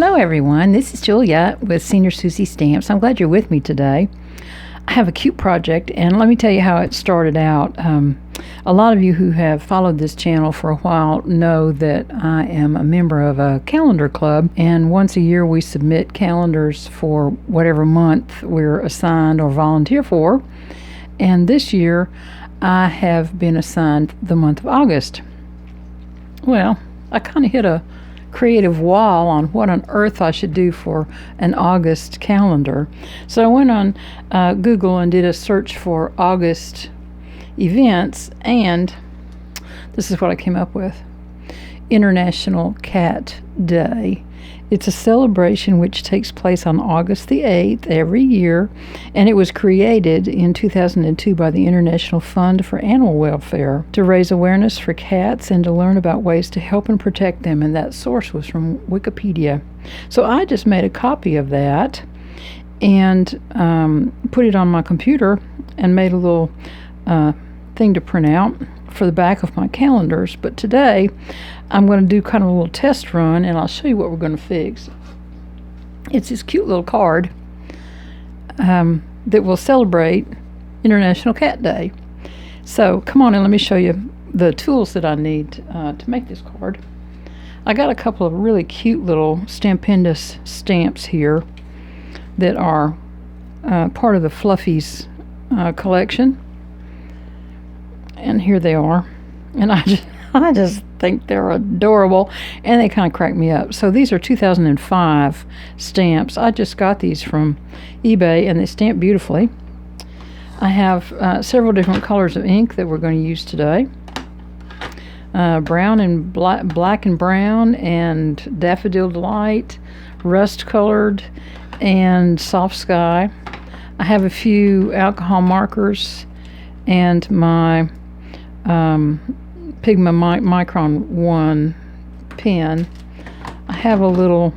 Hello everyone, this is Julia with Senior Susie Stamps. I'm glad you're with me today. I have a cute project, and let me tell you how it started out. A lot of you who have followed this channel for a while know that I am a member of a calendar club, and once a year we submit calendars for whatever month we're assigned or volunteer for. And this year I have been assigned the month of August. Well, I kind of hit a creative wall on what on earth I should do for an August calendar. So I went on Google and did a search for August events, and this is what I came up with. International Cat Day. It's a celebration which takes place on August the 8th every year, and it was created in 2002 by the International Fund for Animal Welfare to raise awareness for cats and to learn about ways to help and protect them, and that source was from Wikipedia. So I just made a copy of that and put it on my computer and made a little thing to print out for the back of my calendars. But today I'm going to do kind of a little test run, and I'll show you what we're going to fix. It's this cute little card that will celebrate International Cat Day. So come on and let me show you the tools that I need to make this card. I got a couple of really cute little Stampendous stamps here that are part of the Fluffies collection. And here they are, and I just think they're adorable, and they kind of crack me up. So these are 2005 stamps. I just got these from eBay, and they stamp beautifully. I have several different colors of ink that we're going to use today. Brown and black and brown, and Daffodil Delight, rust colored, and soft sky. I have a few alcohol markers and my Pigma Micron 1 pen. I have a little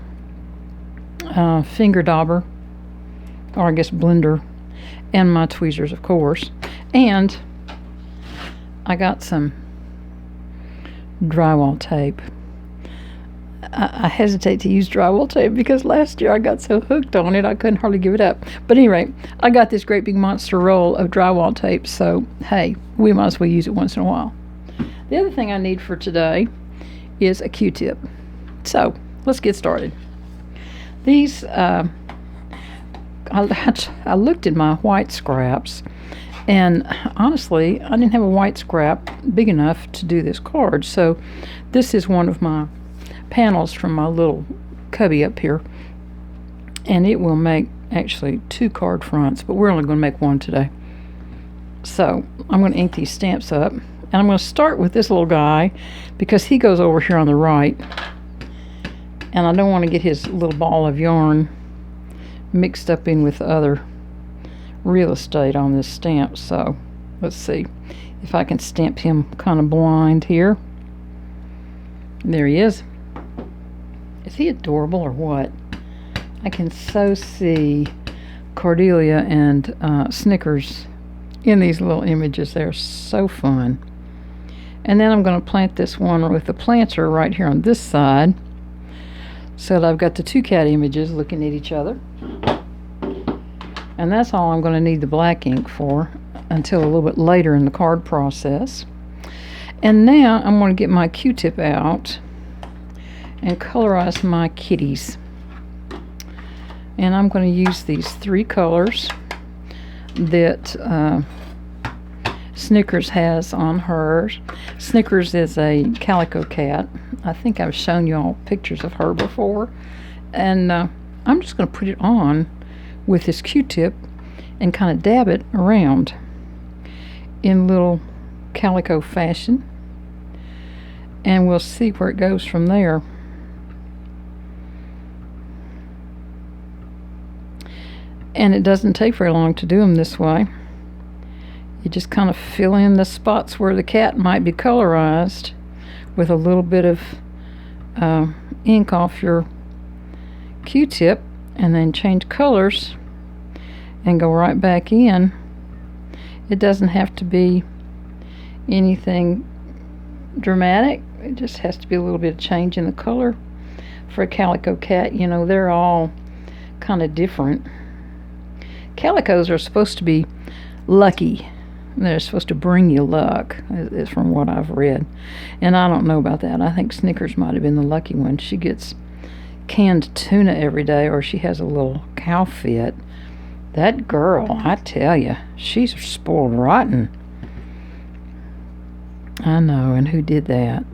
finger dauber, or I guess blender, and my tweezers, of course. And I got some drywall tape. I hesitate to use drywall tape because last year I got so hooked on it I couldn't hardly give it up. But anyway, I got this great big monster roll of drywall tape, so hey, we might as well use it once in a while. The other thing I need for today is a Q-tip. So let's get started. These, I looked at my white scraps, and honestly, I didn't have a white scrap big enough to do this card. So this is one of my panels from my little cubby up here, and it will make actually 2 card fronts, but we're only going to make one today. So I'm going to ink these stamps up, and I'm going to start with this little guy because he goes over here on the right, and I don't want to get his little ball of yarn mixed up in with other real estate on this stamp. So let's see if I can stamp him kind of blind here. There he is. Is he adorable or what? I can so see Cordelia and Snickers in these little images. They're so fun. And then I'm going to plant this one with the planter right here on this side, so that I've got the 2 cat images looking at each other. And that's all I'm going to need the black ink for until a little bit later in the card process. And now I'm going to get my Q-tip out and colorize my kitties. And I'm going to use these 3 colors that Snickers has on hers. Snickers is a calico cat. I think I've shown you all pictures of her before. And I'm just going to put it on with this Q-tip and kind of dab it around in little calico fashion. And we'll see where it goes from there. And it doesn't take very long to do them this way. You just kind of fill in the spots where the cat might be colorized with a little bit of ink off your Q-tip, and then change colors and go right back in. It doesn't have to be anything dramatic. It just has to be a little bit of change in the color. for a calico cat. You know, they're all kind of different. Calicos are supposed to be lucky. They're supposed to bring you luck, is from what I've read. And I don't know about that. I think Snickers might have been the lucky one. She gets canned tuna every day, or she has a little cow fit. That girl, I tell you, she's spoiled rotten. I know, and who did that?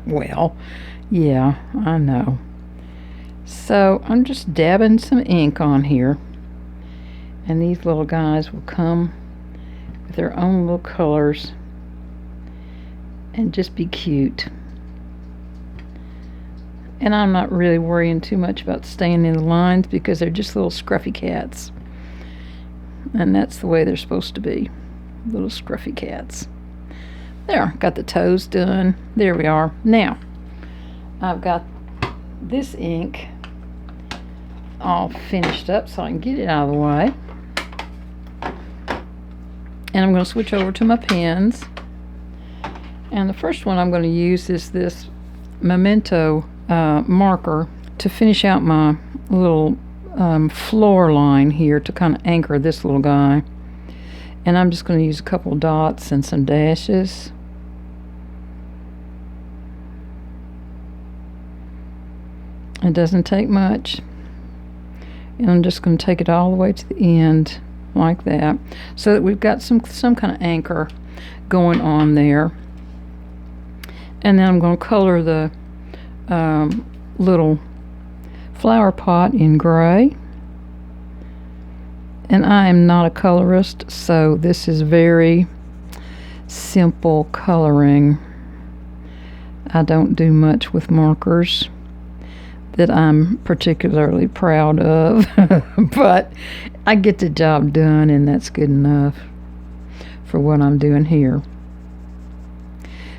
Well, yeah, I know. So I'm just dabbing some ink on here, and these little guys will come with their own little colors and just be cute. And I'm not really worrying too much about staying in the lines because they're just little scruffy cats. And that's the way they're supposed to be. Little scruffy cats. There, got the toes done. There we are. Now, I've got this ink all finished up so I can get it out of the way. And I'm going to switch over to my pens. And the first one I'm going to use is this Memento marker to finish out my little floor line here to kind of anchor this little guy. And I'm just going to use a couple dots and some dashes. It doesn't take much. And I'm just going to take it all the way to the end like that, so that we've got some kind of anchor going on there. And then I'm going to color the little flower pot in gray. And I am not a colorist, so this is very simple coloring. I don't do much with markers that I'm particularly proud of, but I get the job done, and that's good enough for what I'm doing here.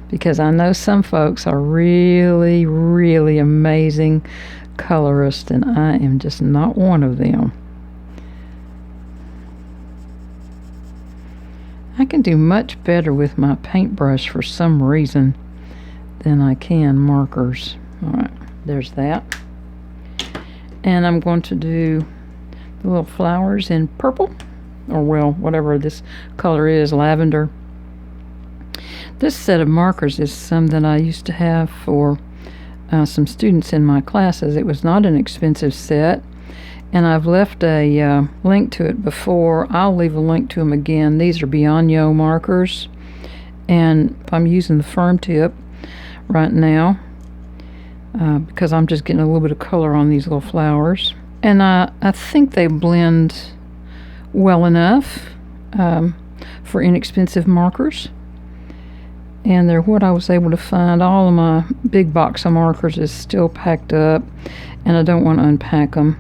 Because I know some folks are really, really amazing colorists, and I am just not one of them. I can do much better with my paintbrush for some reason than I can markers. All right, there's that. And I'm going to do the little flowers in purple, or well, whatever this color is, lavender. This set of markers is some that I used to have for some students in my classes. It was not an expensive set, and I've left a link to it before. I'll leave a link to them again. These are Bionyo markers, and I'm using the firm tip right now because I'm just getting a little bit of color on these little flowers. And I think they blend well enough for inexpensive markers. And they're what I was able to find. All of my big box of markers is still packed up, and I don't want to unpack them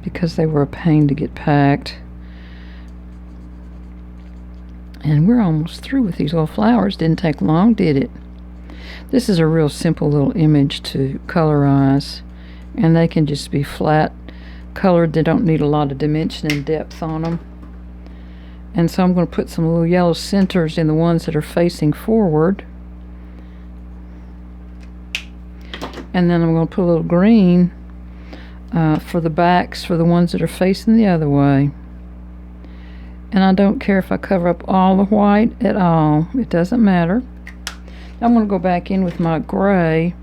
because they were a pain to get packed. And we're almost through with these little flowers. Didn't take long, did it? This is a real simple little image to colorize, and they can just be flat colored. They don't need a lot of dimension and depth on them. And so I'm going to put some little yellow centers in the ones that are facing forward. And then I'm going to put a little green for the backs for the ones that are facing the other way. And I don't care if I cover up all the white at all. It doesn't matter. I'm going to go back in with my gray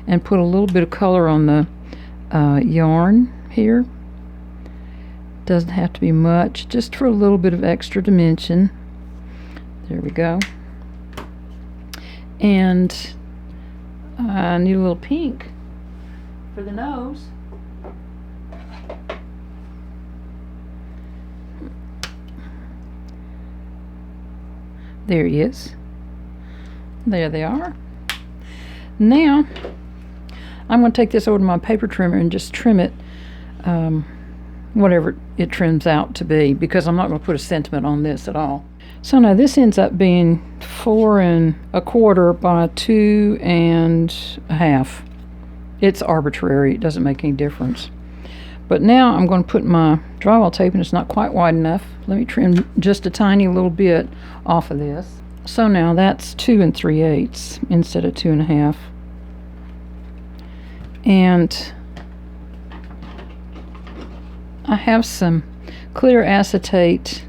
and put a little bit of color on the yarn here. Doesn't have to be much, just for a little bit of extra dimension. There we go. And I need a little pink for the nose. There he is. There they are. Now I'm going to take this over to my paper trimmer and just trim it whatever it trims out to be, because I'm not going to put a sentiment on this at all. So now this ends up being 4 1/4 by 2 1/2. It's arbitrary. It doesn't make any difference. But now I'm going to put my drywall tape, and it's not quite wide enough. Let me trim just a tiny little bit off of this. So now that's 2 3/8 instead of 2 1/2. And I have some clear acetate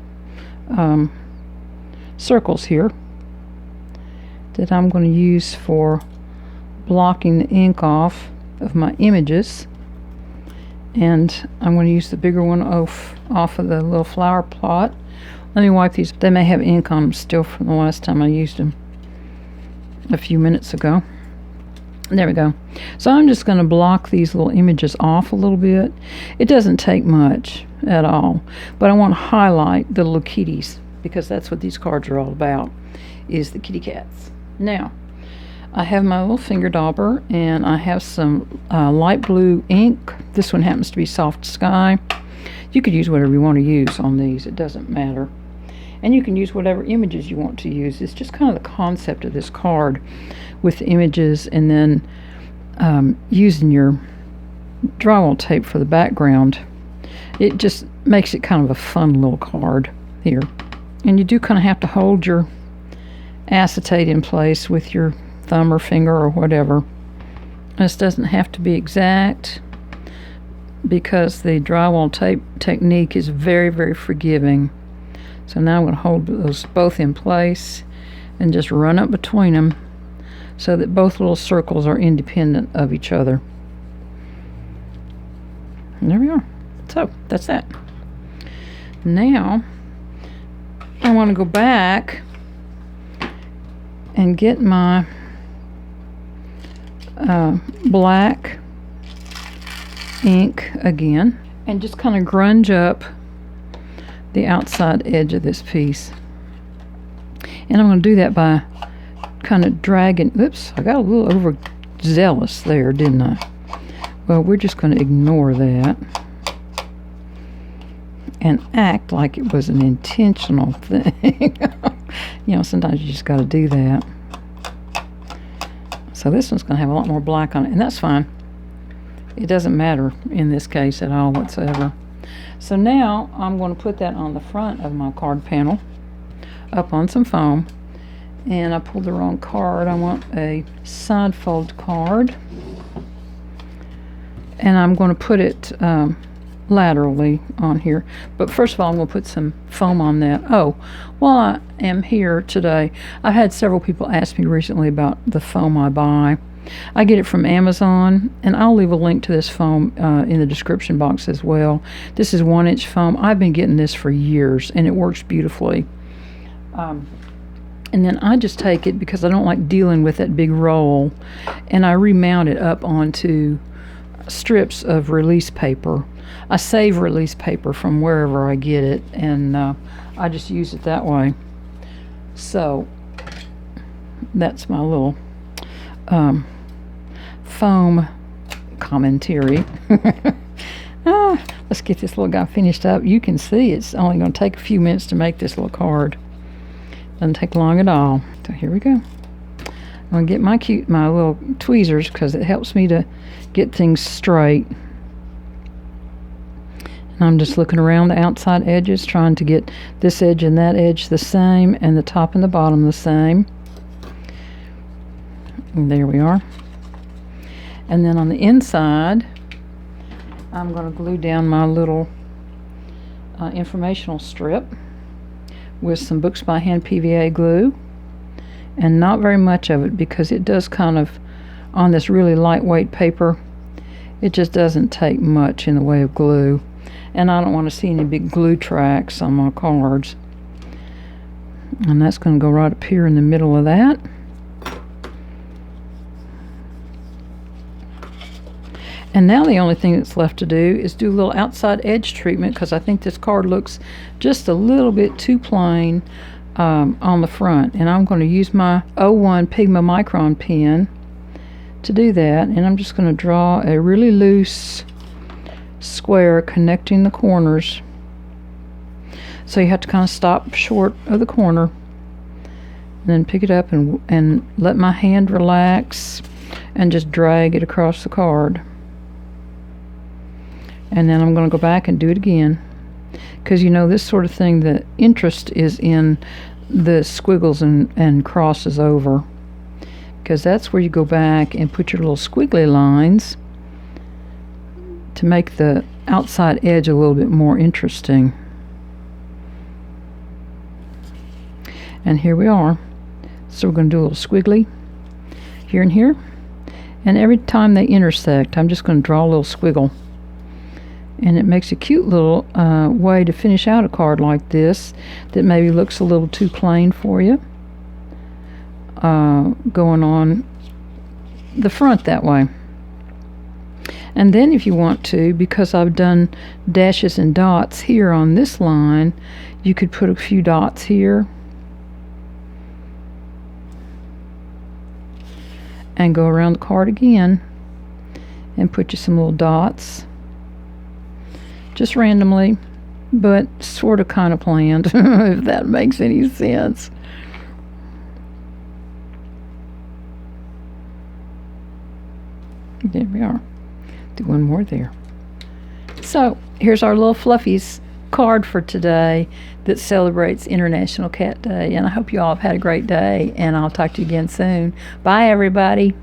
circles here that I'm going to use for blocking the ink off of my images. And I'm going to use the bigger one off of the little flower plot. Let me wipe these. They may have ink on them still from the last time I used them a few minutes ago. There we go. So I'm just going to block these little images off a little bit. It doesn't take much at all, but I want to highlight the little kitties because that's what these cards are all about, is the kitty cats. Now, I have my little finger dauber, and I have some light blue ink. This one happens to be Soft Sky. You could use whatever you want to use on these. It doesn't matter. And you can use whatever images you want to use. It's just kind of the concept of this card with the images, and then using your drywall tape for the background. It just makes it kind of a fun little card here. And you do kind of have to hold your acetate in place with your thumb or finger or whatever. This doesn't have to be exact because the drywall tape technique is very, very forgiving. So now I'm going to hold those both in place and just run up between them so that both little circles are independent of each other. And there we are. So that's that. Now I want to go back and get my black ink again and just kind of grunge up the outside edge of this piece. And I'm going to do that by kind of dragging. Oops, I got a little overzealous there, didn't I? Well, we're just going to ignore that and act like it was an intentional thing. You know, sometimes you just got to do that. So this one's going to have a lot more black on it, and that's fine. It doesn't matter in this case at all whatsoever. So now I'm going to put that on the front of my card panel up on some foam. And I pulled the wrong card. I want a side fold card. And I'm going to put it laterally on here. But first of all, I'm going to put some foam on that. Oh, while I am here today, I've had several people ask me recently about the foam I buy. I get it from Amazon, and I'll leave a link to this foam in the description box as well. This is 1-inch foam. I've been getting this for years, and it works beautifully. And then I just take it because I don't like dealing with that big roll, and I remount it up onto strips of release paper. I save release paper from wherever I get it, and I just use it that way. So that's my little foam commentary. Let's get this little guy finished up. You can see it's only going to take a few minutes to make this little card. Doesn't take long at all. So here we go. I'm going to get my little tweezers because it helps me to get things straight. And I'm just looking around the outside edges, trying to get this edge and that edge the same, and the top and the bottom the same. And there we are. And then on the inside, I'm going to glue down my little informational strip with some Books by Hand PVA glue, and not very much of it because it does kind of, on this really lightweight paper, it just doesn't take much in the way of glue, and I don't want to see any big glue tracks on my cards. And that's going to go right up here in the middle of that. And now the only thing that's left to do is do a little outside edge treatment, because I think this card looks just a little bit too plain on the front. And I'm going to use my 01 Pigma Micron pen to do that. And I'm just going to draw a really loose square connecting the corners. So you have to kind of stop short of the corner, and then pick it up and let my hand relax and just drag it across the card. And then I'm going to go back and do it again, because you know, this sort of thing, the interest is in the squiggles and crosses over, because that's where you go back and put your little squiggly lines to make the outside edge a little bit more interesting. And here we are. So we're going to do a little squiggly here and here. And every time they intersect, I'm just going to draw a little squiggle. And it makes a cute little way to finish out a card like this that maybe looks a little too plain for you. Going on the front that way. And then if you want to, because I've done dashes and dots here on this line, you could put a few dots here and go around the card again and put you some little dots, just randomly, but sort of kind of planned, if that makes any sense. There we are. Do one more there. So here's our little Fluffies card for today that celebrates International Cat Day. And I hope you all have had a great day, and I'll talk to you again soon. Bye, everybody.